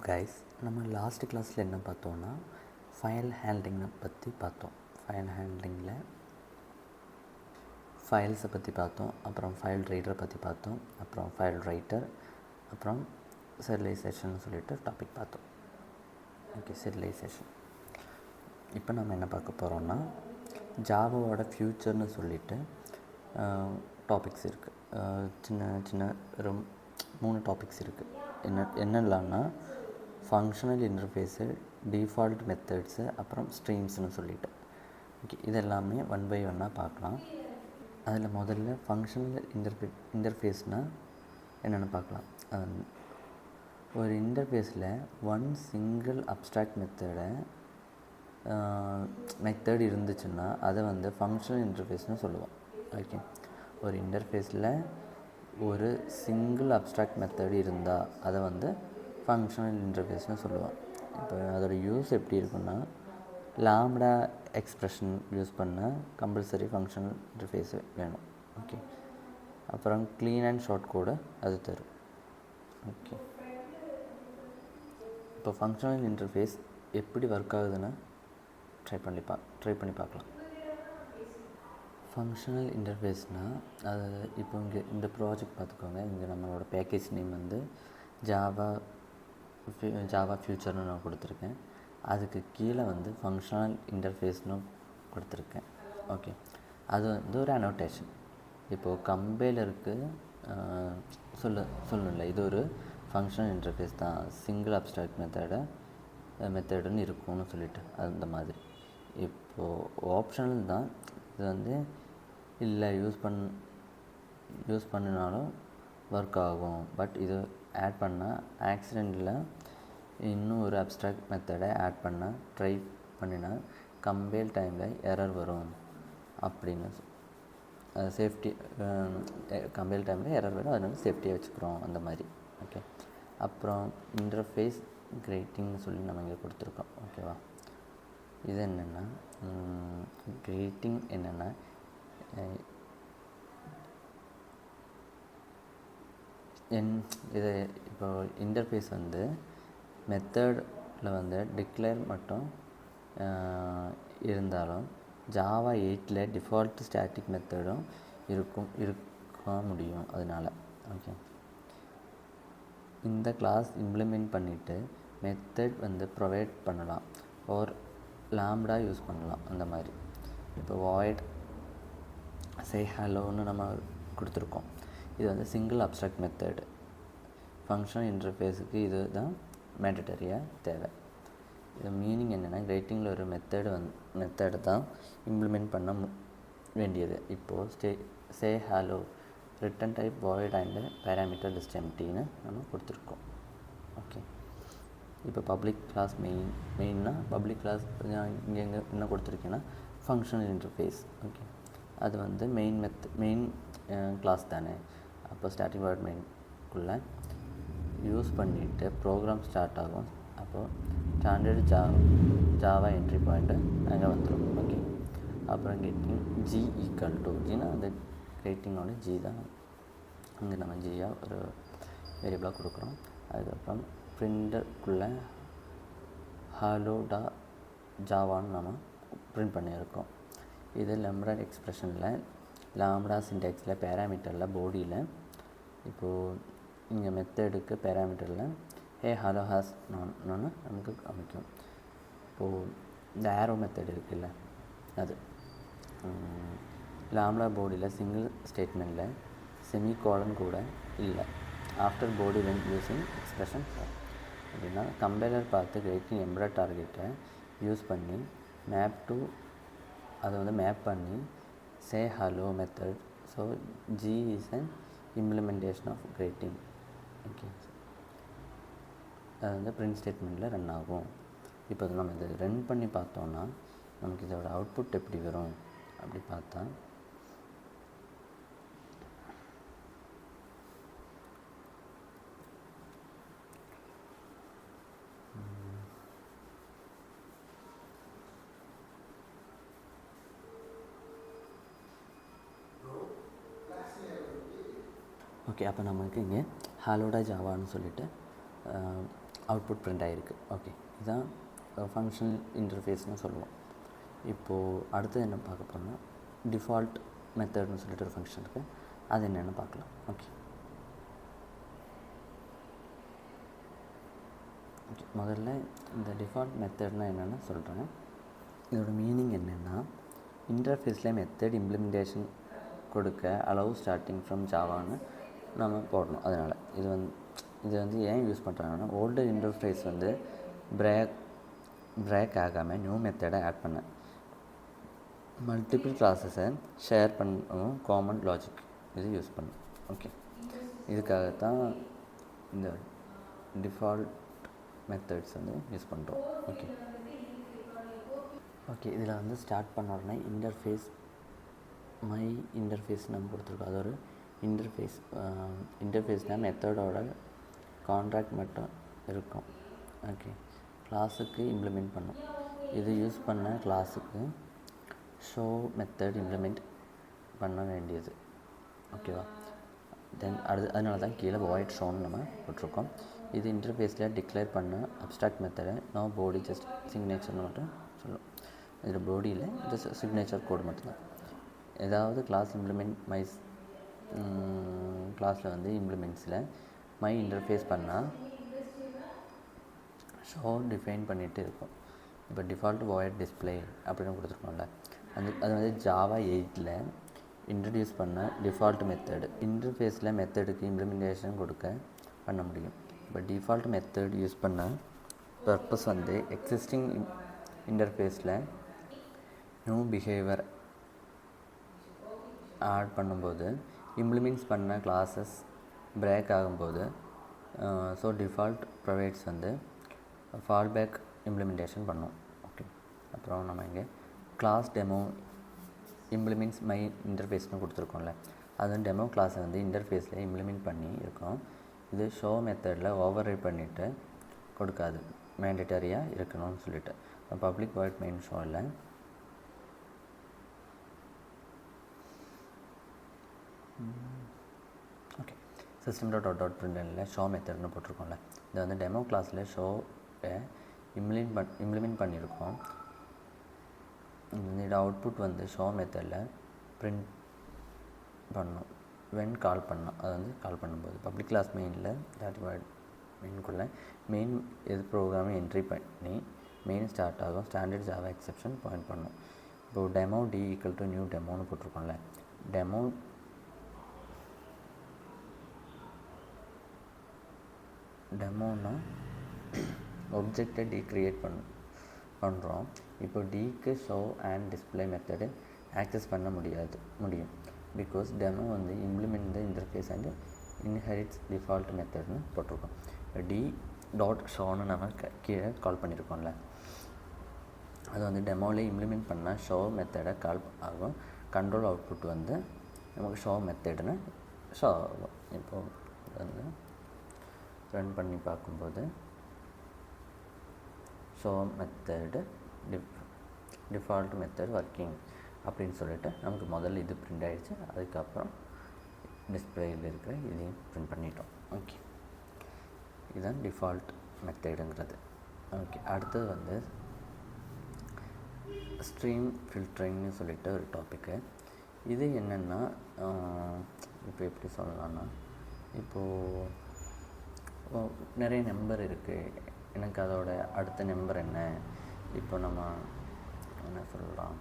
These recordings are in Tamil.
கைஸ், நம்ம லாஸ்ட் கிளாஸில் என்ன பார்த்தோன்னா ஃபைல் ஹேண்ட்லிங்கை பற்றி பார்த்தோம். ஃபைல் ஹேண்ட்லிங்கில் ஃபைல்ஸை பற்றி பார்த்தோம், அப்புறம் ஃபைல் ரீடரை பற்றி பார்த்தோம், அப்புறம் ஃபைல் ரைட்டர், அப்புறம் serialization சொல்லிட்டு டாபிக் பார்த்தோம். Okay, serialization. இப்போ நம்ம என்ன பார்க்க போகிறோன்னா ஜாவாவோட ஃப்யூச்சர்னு சொல்லிட்டு டாபிக்ஸ் இருக்குது. சின்ன சின்ன ஒரு 3 டாபிக்ஸ் இருக்குது. என்னெல்லாம்னா ஃபங்க்ஷனல் இன்டர்ஃபேஸு, டிஃபால்ட் மெத்தட்ஸு, அப்புறம் ஸ்ட்ரீம்ஸ்னு சொல்லிட்டு. ஓகே, இதெல்லாமே ஒன் பை ஒன்னாக பார்க்கலாம். அதில் முதல்ல ஃபங்க்ஷனல் இன்டர்ஃபேஸ்னால் என்னென்னு பார்க்கலாம். ஒரு இன்டர்ஃபேஸில் ஒன் சிங்கிள் அப்ஸ்ட்ராக்ட் மெத்தட் இருந்துச்சுன்னா அதை வந்து ஃபங்க்ஷனல் இன்டர்ஃபேஸ்னு சொல்லுவோம். ஓகே, ஒரு இன்டர்ஃபேஸில் ஒரு சிங்கிள் அப்ஸ்ட்ராக்ட் மெத்தட் இருந்தால் அதை வந்து ஃபங்க்ஷனல் இன்டர்ஃபேஸ்னு சொல்லுவோம். இப்போ அதோடய யூஸ் எப்படி இருக்குன்னா, லாம்டா எக்ஸ்ப்ரெஷன் யூஸ் பண்ண கம்பல்சரி ஃபங்க்ஷனல் இன்டர்ஃபேஸு வேணும். ஓகே, அப்புறம் க்ளீன் அண்ட் ஷார்ட் கோடு அது தரும். ஓகே, இப்போ ஃபங்க்ஷனல் இன்டர்ஃபேஸ் எப்படி ஒர்க் ஆகுதுன்னு ட்ரை பண்ணி பார்க்கலாம். ஃபங்க்ஷனல் இன்டர்ஃபேஸ்னால் அது இப்போ இங்கே இந்த ப்ராஜெக்ட் பார்த்துக்கோங்க. இங்கே நம்மளோட பேக்கேஜ் நேம் வந்து ஜாவா ஃப்யூச்சர்னு நான் கொடுத்துருக்கேன். அதுக்கு கீழே வந்து ஃபங்க்ஷனல் இன்டர்ஃபேஸ்னு கொடுத்துருக்கேன். ஓகே, அது வந்து ஒரு அனோட்டேஷன். இப்போது கம்பைலருக்கு சொல்லணும்ல, இது ஒரு ஃபங்க்ஷனல் இன்டர்ஃபேஸ் தான், சிங்கிள் அப்ஸ்ட்ராக்ட் மெத்தடுன்னு இருக்கும்னு சொல்லிட்டு அந்த மாதிரி. இப்போது ஆப்ஷனல் தான், இது வந்து இல்லை யூஸ் பண்ணினாலும் ஒர்க் ஆகும். பட் இது ஆட் பண்ணால் ஆக்சிடெண்ட்டில் இன்னும் ஒரு அப்ஸ்ட்ராக்ட் மெத்தடை ஆட் பண்ண ட்ரை பண்ணினா கம்பைல் டைமில் எரர் வரும் அப்படின்னு சேஃப்டி. கம்பைல் டைமில் எரர் வரும், அதனால சேஃப்டியாக வச்சுக்கிறோம் அந்த மாதிரி. ஓகே, அப்புறம் இன்டர்ஃபேஸ் கிரேட்டிங்னு சொல்லி நம்ம இங்கே கொடுத்துருக்கோம். ஓகேவா, இது என்னென்னா கிரேட்டிங் என்னென்னா இது இப்போ இன்டர்ஃபேஸ் வந்து மெத்தடில் வந்து டிக்ளேர் மட்டும் இருந்தாலும் ஜாவா 8ல் டிஃபால்ட் ஸ்டாட்டிக் மெத்தடும் இருக்க முடியும். அதனால் ஓகே, இந்த கிளாஸ் இம்ப்ளிமெண்ட் பண்ணிவிட்டு மெத்தட் வந்து ப்ரொவைட் பண்ணலாம், ஒரு லாம்டா யூஸ் பண்ணலாம் அந்த மாதிரி. இப்போ வாய்ட் சே ஹலோன்னு நம்ம கொடுத்துருக்கோம். இது வந்து சிங்கிள் அப்ஸ்ட்ராக்ட் மெத்தடு. ஃபங்க்ஷனல் இன்டர்ஃபேஸுக்கு இது தான் மேண்டட்டரியாக தேவை. இது மீனிங் என்னென்னா, கிரேட்டிங்கில் ஒரு மெத்தடு தான் இம்ப்ளிமெண்ட் பண்ண வேண்டியது. இப்போது say hello return type void and parameter list எம்டின்னு நம்ம கொடுத்துருக்கோம். ஓகே, இப்போ பப்ளிக் கிளாஸ் மெயின்னா பப்ளிக் கிளாஸ் இங்கே என்ன கொடுத்துருக்கேன்னா ஃபங்க்ஷனல் இன்டர்ஃபேஸ். ஓகே, அது வந்து மெயின் கிளாஸ் தானே. அப்போ ஸ்டாட்டிக் வாய்ட் மெயின்குள்ளே யூஸ் பண்ணிவிட்டு ப்ரோக்ராம் ஸ்டார்ட் ஆகும். அப்போது ஸ்டாண்டர்டு ஜாவா என்ட்ரி பாயிண்ட்டு அங்கே வந்துடும். ஓகே, அப்புறம் getting G equal to Jinnah அந்த கெட்டிங்கோட ஜி தான் அங்கே நம்ம ஜியாக ஒரு வேரியபிளாக கொடுக்குறோம். அதுக்கப்புறம் பிரிண்டருக்குள்ளே ஹலோ ஜாவான்னு நம்ம பிரிண்ட் பண்ணியிருக்கோம். இது லாம்டா எக்ஸ்ப்ரெஷனில் லாம்டா சின்டாக்ஸில் பேராமீட்டரில் பாடியில் இப்போது இங்கே மெத்தடுக்கு பேராமீட்டரில் ஹலோ ஹாஸ் நான் நமக்கு அமைக்கும். இப்போது இந்த ஆரோ மெத்தட் இருக்குல்ல, அது லாம்டா பாடியில் சிங்கிள் ஸ்டேட்மெண்ட்டில் செமிகோலன் கூட இல்லை. After body when using expression அப்படின்னா கம்பைலர் பார்த்து கிரேட்டிங் எம்ப்ராய்ட் டார்கெட்டை யூஸ் பண்ணி அதை வந்து மேப் பண்ணி say hello method. So G is an implementation of greeting. Okay, அது வந்து பிரிண்ட் ஸ்டேட்மெண்ட்டில் ரன் ஆகும். இப்போ நம்ம இதை ரன் பண்ணி பார்த்தோன்னா நமக்கு இதோட அவுட்புட் எப்படி வரும் அப்படி பார்த்தா, ஓகே, அப்போ நமக்கு இங்கே ஹலோடா ஜாவான்னு சொல்லிட்டு அவுட்புட் பிரிண்ட் ஆகிருக்கு. ஓகே, இதுதான் ஃபங்க்ஷனல் இன்டர்ஃபேஸ்னு சொல்லுவோம். இப்போது அடுத்தது என்ன பார்க்க போகிறோம்னா டிஃபால்ட் மெத்தட்னு சொல்லிட்டு ஒரு ஃபங்க்ஷன் இருக்குது, அது என்னென்னு பார்க்கலாம். ஓகே, முதல்ல இந்த டிஃபால்ட் மெத்தட்னால் என்னென்னு சொல்கிறேன். இதோட மீனிங் என்னென்னா, இன்டர்ஃபேஸில் மெத்தட் இம்ப்ளிமெண்டேஷன் கொடுக்க அலோவ் ஸ்டார்டிங் ஃப்ரம் ஜாவான்னு நம்ம போடணும். அதனால் இது வந்து ஏன் யூஸ் பண்ணுறாங்கன்னா, ஓல்டர் இன்டர்ஃபேஸ் வந்து பிரேக் ஆகாமல் நியூ மெத்தடை ஆட் பண்ண, மல்டிபிள் கிளாஸஸை ஷேர் பண்ணவும் காமன் லாஜிக் இது யூஸ் பண்ணும். ஓகே, இதுக்காகத்தான் இந்த டிஃபால்ட் மெத்தட்ஸ் வந்து யூஸ் பண்ணுறோம். ஓகே, இதில் வந்து ஸ்டார்ட் பண்ண உடனே மை இன்டர்ஃபேஸ் நம்ம கொடுத்துருக்கோம். அது ஒரு இன்டர்ஃபேஸ்னால் மெத்தடோட கான்ட்ராக்ட் மட்டும் இருக்கும். ஓகே, கிளாஸுக்கு இம்ப்ளிமெண்ட் பண்ணும். இது யூஸ் பண்ண கிளாஸுக்கு ஷோ மெத்தட் இம்ப்ளிமெண்ட் பண்ண வேண்டியது. ஓகேவா? தென் அதனால தான் கீழே வாய்ட் ஷோன்னு நம்ம போட்டிருக்கோம். இது இன்டர்ஃபேஸில் டிக்ளேர் பண்ண அப்ஸ்ட்ராக்ட் மெத்தடை நோ பாடி ஜஸ்ட் சிக்னேச்சர்னு மட்டும் சொல்லும். இதில் பாடியில் ஜஸ்ட் சிக்னேச்சர் கோடு மட்டும்தான். ஏதாவது கிளாஸ் கிளாஸில் வந்து இம்ப்ளிமெண்ட்ஸில் மை இன்டர்ஃபேஸ் பண்ணால் ஷோ டிஃபைன் பண்ணிகிட்டு இருக்கும். இப்போ டிஃபால்ட் வாய்ட் டிஸ்பிளே அப்படின்னு கொடுத்துருக்கோம்ல, அது வந்து ஜாவா 8ல் இன்ட்ரடியூஸ் பண்ண டிஃபால்ட் மெத்தடு. இன்டர்ஃபேஸில் மெத்தடுக்கு இம்ப்ளிமெண்டேஷன் பண்ண முடியும். இப்போ டிஃபால்ட் மெத்தட் யூஸ் பண்ண பர்பஸ் வந்து எக்ஸிஸ்டிங் இன்டர்ஃபேஸில் நியூ பிஹேவியர் ஆட் பண்ணும்போது இம்ப்ளிமெண்ட்ஸ் பண்ண கிளாஸஸ் பிரேக் ஆகும்போது ஸோ டிஃபால்ட் ப்ரொவைட்ஸ் வந்து ஃபால்பேக் இம்ப்ளிமெண்டேஷன் பண்ணும். ஓகே, அப்புறம் நம்ம இங்கே கிளாஸ் டெமோ இம்ப்ளிமெண்ட்ஸ் மை இன்டர்ஃபேஸ்னு கொடுத்துருக்கோம்ல, அது டெமோ கிளாஸை வந்து இன்டர்ஃபேஸில் இம்ப்ளிமெண்ட் பண்ணி இருக்கோம். இது ஷோ மெத்தடில் ஓவர் ரைட் பண்ணிவிட்டு கொடுக்காது, மேண்டேட்டரியாக இருக்கணும்னு சொல்லிட்டு பப்ளிக் வாய்ட் மெயின் ஷோவில் ஓகே system.out.printlnல ஷோ மெத்தட்னு போட்டிருக்கோம்ல, இது வந்து டெமோ கிளாஸில் ஷோவை இம்ப்ளிமெண்ட் பண்ணியிருக்கோம். இதோட அவுட்புட் வந்து ஷோ மெத்தடில் பிரிண்ட் பண்ணணும். வென் கால் பண்ணோம், அது வந்து கால் பண்ணும்போது பப்ளிக் கிளாஸ் மெயினுக்குள்ளே மெயின் எது ப்ரோக்ராமை என்ட்ரி பண்ணி மெயின் ஸ்டார்ட் ஆகும். ஸ்டாண்டர்ட் ஜாவா எக்ஸெப்ஷன் பாயிண்ட் பண்ணணும். இப்போது demo d equal to new டெமோன்னு போட்டிருக்கோம்ல, டெமோன்னா ஒப்ஜெக்டை டி க்ரியேட் பண்ணுறோம். இப்போ டிக்கு show and display method access பண்ண முடியும் பிகாஸ் டெமோ வந்து implement the interface and inherits default மெத்தட்னு போட்டிருக்கோம். டி டாட் ஷோன்னு நம்ம கீழே கால் பண்ணியிருக்கோம்ல, அது வந்து டெமோவில் இம்ப்ளிமெண்ட் பண்ணால் ஷோ மெத்தடை கால் ஆகும். கண்ட்ரோல் அவுட்புட் வந்து நமக்கு ஷோ மெத்தடுன்னு ஷோ ஆகும். இப்போது வந்து ரன் பண்ணி பார்க்கும்போது show method default method working அப்படின்னு சொல்லிட்டு நமக்கு முதல்ல இது பிரிண்ட் ஆகிடுச்சு. அதுக்கப்புறம் டிஸ்பிளேயில் இருக்கிற இதையும் பிரிண்ட் பண்ணிட்டோம். ஓகே, இதுதான் டிஃபால்ட் மெத்தடுங்கிறது. ஓகே, அடுத்தது வந்து ஸ்ட்ரீம் ஃபில்டரிங்னு சொல்லிட்டு ஒரு டாப்பிக்கு. இது என்னென்னா, இப்போ எப்படி சொல்லலான்னா, இப்போது நிறைய நம்பர் இருக்குது, எனக்கு அதோட அடுத்த நம்பர் என்ன, இப்போ நம்ம என்ன சொல்லலாம்,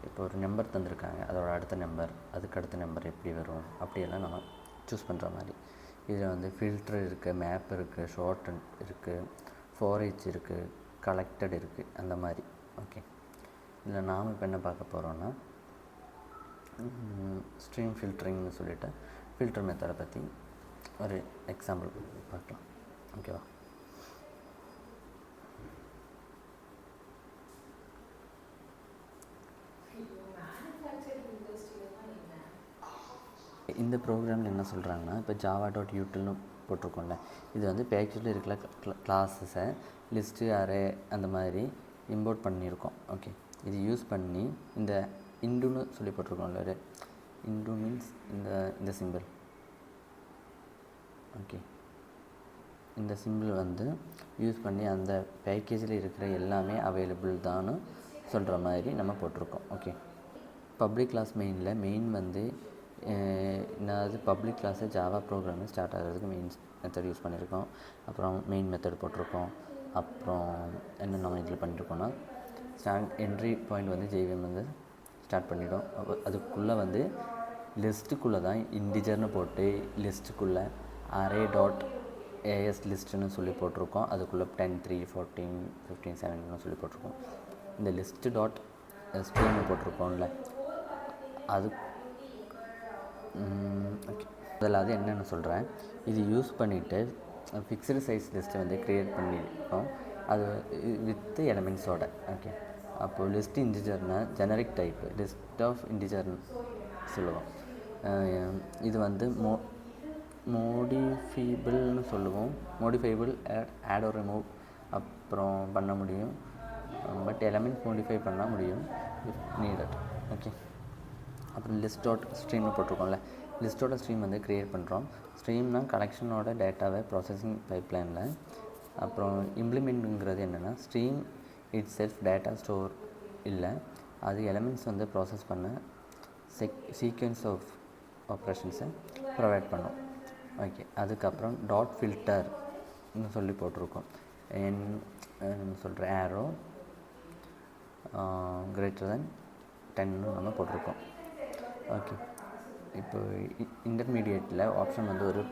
இப்போ ஒரு நம்பர் தந்திருக்காங்க, அதோட அடுத்த நம்பர், அதுக்கு அடுத்த நம்பர் எப்படி வரும், அப்படியெல்லாம் நம்ம சூஸ் பண்ணுற மாதிரி. இதில் வந்து ஃபில்ட்ரு இருக்குது, மேப் இருக்குது, ஷார்ட்டன் இருக்குது, ஃபாரேஜ் இருக்குது, கலெக்டட் இருக்குது, அந்த மாதிரி. ஓகே, இதில் நாம் இப்போ என்ன பார்க்க போகிறோன்னா ஸ்ட்ரீம் ஃபில்டரிங்னு சொல்லிட்டு ஃபில்டர் மெத்தடை பற்றி ஒரு எக்ஸாம்பிள் பார்க்கலாம். ஓகேவா? இந்த ப்ரோக்ராமில் என்ன சொல்கிறாங்கன்னா, இப்போ java.utilன்னு போட்டிருக்கோம்ல, இது வந்து பேக்கேஜில் இருக்கிற கிளாஸஸை லிஸ்ட்டு அரே அந்த மாதிரி இம்போர்ட் பண்ணியிருக்கோம். ஓகே, இது யூஸ் பண்ணி இந்த இண்டுன்னு சொல்லி போட்டிருக்கோம்ல, ஒரு இண்டு மீன்ஸ் இந்த சிம்பிள். ஓகே, இந்த சிம்பிள் வந்து யூஸ் பண்ணி அந்த பேக்கேஜில் இருக்கிற எல்லாமே அவைலபிள் தான்னு சொல்கிற மாதிரி நம்ம போட்டிருக்கோம். ஓகே, பப்ளிக் கிளாஸ் மெயின் வந்து என்னது public class Java programming start ஆகிறதுக்கு மெயின் மெத்தட் யூஸ் பண்ணியிருக்கோம். அப்புறம் மெயின் மெத்தட் போட்டிருக்கோம். அப்புறம் என்ன நம்ம இதில் பண்ணியிருக்கோன்னா என்ட்ரி பாயிண்ட் வந்து ஜேவிஎம் வந்து ஸ்டார்ட் பண்ணிவிடும். அதுக்குள்ளே வந்து லிஸ்ட்டுக்குள்ளே தான் இன்டிஜர்னு போட்டு லிஸ்ட்டுக்குள்ளே அரே டாட் ஏஎஸ் லிஸ்ட்டுன்னு சொல்லி போட்டிருக்கோம். அதுக்குள்ளே 10 3 14 15 17 சொல்லி போட்டிருக்கோம். இந்த லிஸ்ட்டு டாட் ஸ்ட்ரீம்னு போட்டிருக்கோம்ல அது ஓகே. அதில் அது என்னென்னு சொல்கிறேன். இது யூஸ் பண்ணிவிட்டு ஃபிக்ஸ்டு சைஸ் லிஸ்ட்டை வந்து க்ரியேட் பண்ணியிருக்கோம். அது வித் எலமெண்ட்ஸோட. ஓகே, அப்போது லிஸ்ட் இன்டிஜர்னா ஜெனரிக் டைப்பு லிஸ்ட் ஆஃப் இன்டிஜர்னு சொல்லுவோம். இது வந்து மோடிஃபைபிள்னு சொல்லுவோம். மோடிஃபைபிள் ஆட் ஒரு ரிமூவ் அப்புறம் பண்ண முடியும். பட் எலமெண்ட் மோடிஃபை பண்ண முடியும் இஃப் நீடட். ஓகே, அப்புறம் லிஸ்ட் டாட் ஸ்ட்ரீம்னு போட்டிருக்கோம்ல, லிஸ்ட்டோட ஸ்ட்ரீம் வந்து க்ரியேட் பண்ணுறோம். ஸ்ட்ரீம்னா கலெக்ஷனோட டேட்டாவை ப்ராசஸிங் பைப்லைனில். அப்புறம் இம்ப்ளிமெண்ட்டுங்கிறது என்னென்னா stream it self data store இல்லை, அது எலமெண்ட்ஸ் வந்து ப்ராசஸ் பண்ண சீக்வென்ஸ் ஆஃப் ஆப்ரேஷன்ஸை ப்ரொவைட் பண்ணும். ஓகே, அதுக்கப்புறம் டாட் ஃபில்டர்னு சொல்லி போட்டிருக்கோம். சொல்கிற ஏரோ greater than 10 நம்ம போட்டிருக்கோம். ஓகே, இப்போ இன்டர்மீடியேட்டில் ஆப்ஷன் வந்து ஒரு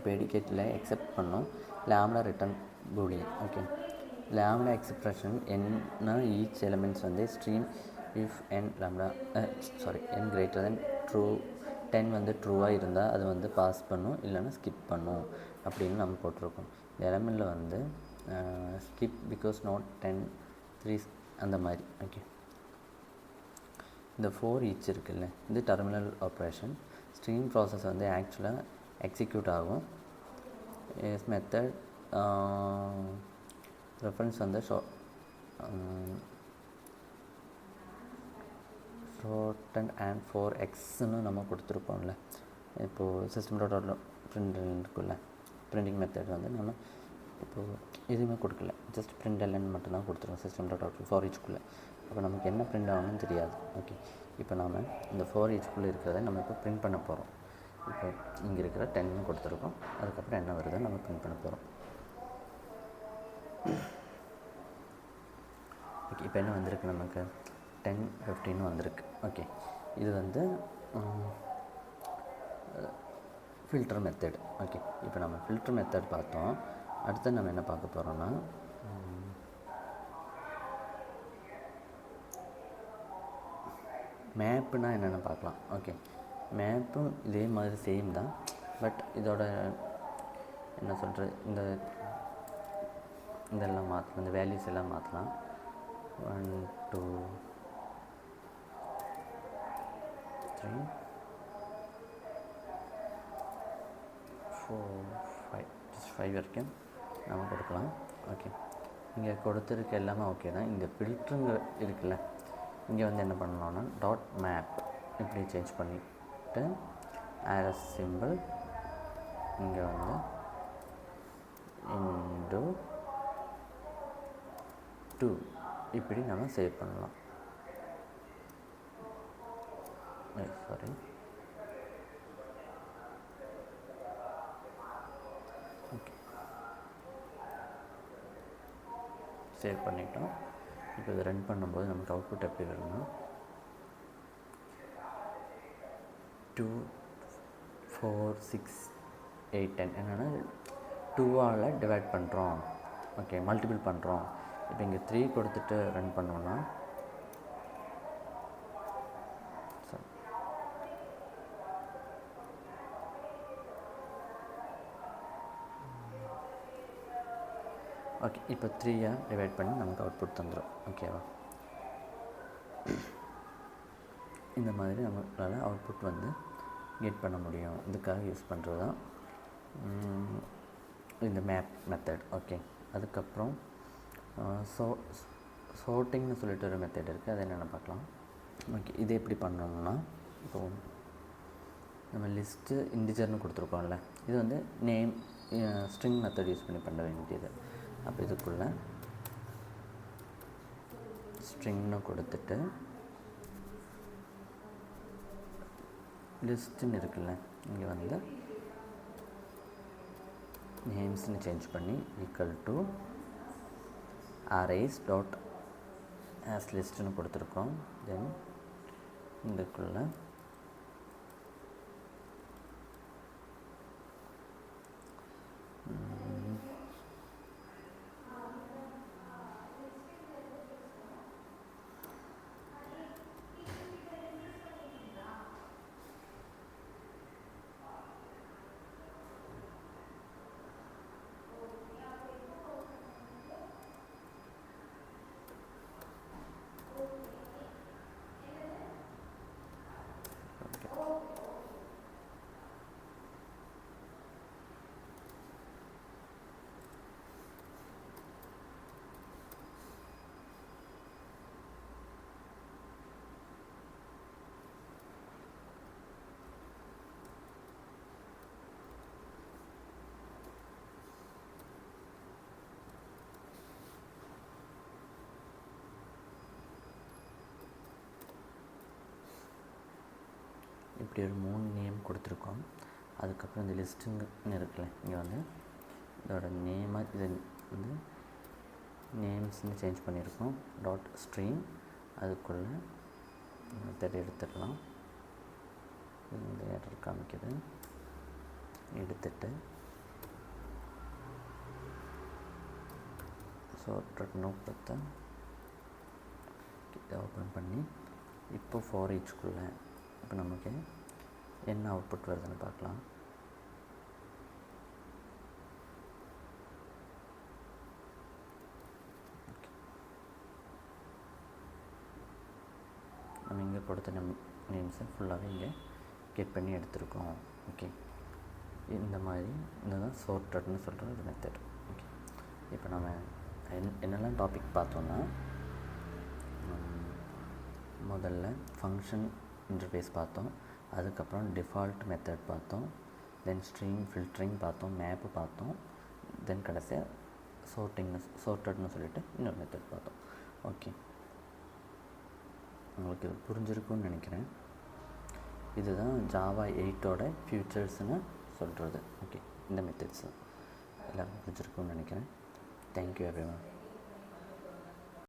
ப்ரெடிகேட்டில் எக்ஸெப்ட் பண்ணோம் lambda return Boolean. Okay, lambda expression என்ன ஈச் எலிமெண்ட்ஸ் வந்து stream if n greater than true 10 வந்து ட்ரூவாக இருந்தால் அது வந்து பாஸ் பண்ணும், இல்லைன்னா ஸ்கிப் பண்ணும் அப்படின்னு நம்ம போட்டிருக்கோம். இந்த எலமெண்ட்டில் வந்து ஸ்கிப் பிகாஸ் நாட் 10 3 அந்த மாதிரி. ஓகே, இந்த 4 ஈச் இருக்குல்ல, இது டெர்மினல் ஆப்ரேஷன். ஸ்ட்ரீம் ப்ராசஸ் வந்து ஆக்சுவலாக எக்ஸிக்யூட் ஆகும். மெத்தட் ரெஃபரன்ஸ் வந்து ஷார்ட்டன் அண்ட் 4x நம்ம கொடுத்துருப்போம்ல. இப்போது சிஸ்டம் டாட் பிரிண்ட்க்குள்ள பிரிண்டிங் மெத்தட் வந்து நம்ம இப்போது எதுவுமே கொடுக்கல, ஜஸ்ட் println மட்டும்தான் கொடுத்துருவோம் சிஸ்டம் டாட் அவுட் ஃபார் ஈச்குள்ளே. அப்போ நமக்கு என்ன பிரிண்ட் ஆகணும்னு தெரியாது. ஓகே, இப்போ நாம் இந்த ஃபார் ஈச்குள்ளே இருக்கிறத நம்ம இப்போ பிரிண்ட் பண்ண போகிறோம். இப்போ இங்கே இருக்கிற 10 கொடுத்துருக்கோம். அதுக்கப்புறம் என்ன வருதோ நம்ம பிரிண்ட் பண்ண போகிறோம். ஓகே, இப்போ என்ன வந்திருக்கு நமக்கு 10 15 வந்திருக்கு. ஓகே, இது வந்து ஃபில்டர் மெத்தட். ஓகே, இப்போ நம்ம ஃபில்டர் மெத்தட் பார்த்தோம். அடுத்து நம்ம என்ன பார்க்க போகிறோம்னா மேப்புனா என்னென்னு பார்க்கலாம். ஓகே, மேப்பும் இதே மாதிரி சேம் தான். பட் இதோட என்ன சொல்கிறது, இதெல்லாம் மாற்றலாம், இந்த வேல்யூஸ் எல்லாம் மாற்றலாம். 1 2 3 4 5 ஜஸ்ட் 5 வரைக்கும் நம்ம கொடுக்கலாம். ஓகே, இங்கே கொடுத்துருக்க எல்லாமே ஓகே தான். இந்த ஃபில்ட்ருங்க இருக்குல்ல, இங்கே வந்து என்ன பண்ணலாம்னா டாட் மேப் இப்படி சேஞ்ச் பண்ணிவிட்டு ஆரஸ் சிம்பிள் இங்கே வந்து இன்டு 2 இப்படி நம்ம சேவ் பண்ணலாம். சாரி, ஓகே, சேவ் பண்ணிட்டோம். இப்போ இதை ரன் பண்ணும்போது நமக்கு அவுட்புட் எப்படி வரும்னா 2 4 6 8 10 என்னென்னா 2ஆல் டிவைட் பண்ணுறோம். ஓகே, மல்டிபிள் பண்ணுறோம். இப்போ இங்கே 3 கொடுத்துட்டு ரன் பண்ணோன்னா ஓகே, இப்போ 3 டிவைட் பண்ணி நமக்கு அவுட்புட் தந்துடும். ஓகேவா, இந்த மாதிரி நம்மளால் அவுட்புட் வந்து கெட் பண்ண முடியும். இதுக்காக யூஸ் பண்ணுறது தான் இந்த மேப் மெத்தட். ஓகே, அதுக்கப்புறம் சோர்ட்டிங்னு சொல்லிட்டு ஒரு மெத்தட் இருக்குது. அது என்னென்ன பார்க்கலாம். ஓகே, இது எப்படி பண்ணணும்னா இப்போது நம்ம லிஸ்ட்டு இன்டிஜர்னு கொடுத்துருக்கோம்ல, இது வந்து நேம் ஸ்ட்ரிங் மெத்தட் யூஸ் பண்ணி பண்ண வேண்டியது. அப்போ இதுக்குள்ளே ஸ்ட்ரிங்னு கொடுத்துட்டு லிஸ்ட்டுன்னு இருக்குல்ல, இங்கே வந்து நேம்ஸ்னு சேஞ்ச் பண்ணி equal to arrays dot as லிஸ்ட்டுன்னு கொடுத்துருக்கோம். தென் இதுக்குள்ளே இப்படி ஒரு 3 நேம் கொடுத்துருக்கோம். அதுக்கப்புறம் இந்த லிஸ்ட்டுன்னு இருக்குல்ல, இங்கே வந்து இதோட நேமாக இது வந்து நேம்ஸ்னு சேஞ்ச் பண்ணியிருக்கோம். டாட் ஸ்ட்ரீம் அதுக்குள்ளே மெத்தட் எடுத்துடலாம். இந்த எரர் காமிக்குது. எடுத்துட்டு சார்ட்டட் நோட்டத்தை ஓப்பன் பண்ணி இப்போ ஃபார் ஈச்சுக்குள்ளே இப்போ நமக்கு என்ன அவுட்புட் வருதுன்னு பார்க்கலாம். நம்ம இங்கே கொடுத்த நேம்ஸை ஃபுல்லாகவே இங்கே கெட் பண்ணி எடுத்துருக்கோம். ஓகே, இந்த மாதிரி இதுதான் சார்ட்டட்னு சொல்கிற ஒரு மெத்தட். ஓகே, இப்போ நம்ம என்னெல்லாம் டாபிக் பார்த்தோன்னா, முதல்ல ஃபங்க்ஷன் இன்டர்ஃபேஸ் பார்த்தோம், அதுக்கப்புறம் டிஃபால்ட் மெத்தட் பார்த்தோம், தென் ஸ்ட்ரீம் ஃபில்டரிங் பார்த்தோம், மேப்பு பார்த்தோம், தென் கடைசியாக சார்ட்டட்னு சொல்லிட்டு இன்னொரு மெத்தட் பார்த்தோம். ஓகே, உங்களுக்கு இது புரிஞ்சிருக்குன்னு நினைக்கிறேன். இதுதான் ஜாவா 8ஓட ஃபியூச்சர்ஸ்னு சொல்கிறது. ஓகே, இந்த மெத்தட்ஸ் எல்லோரும் புரிஞ்சிருக்குன்னு நினைக்கிறேன். Thank you everyone.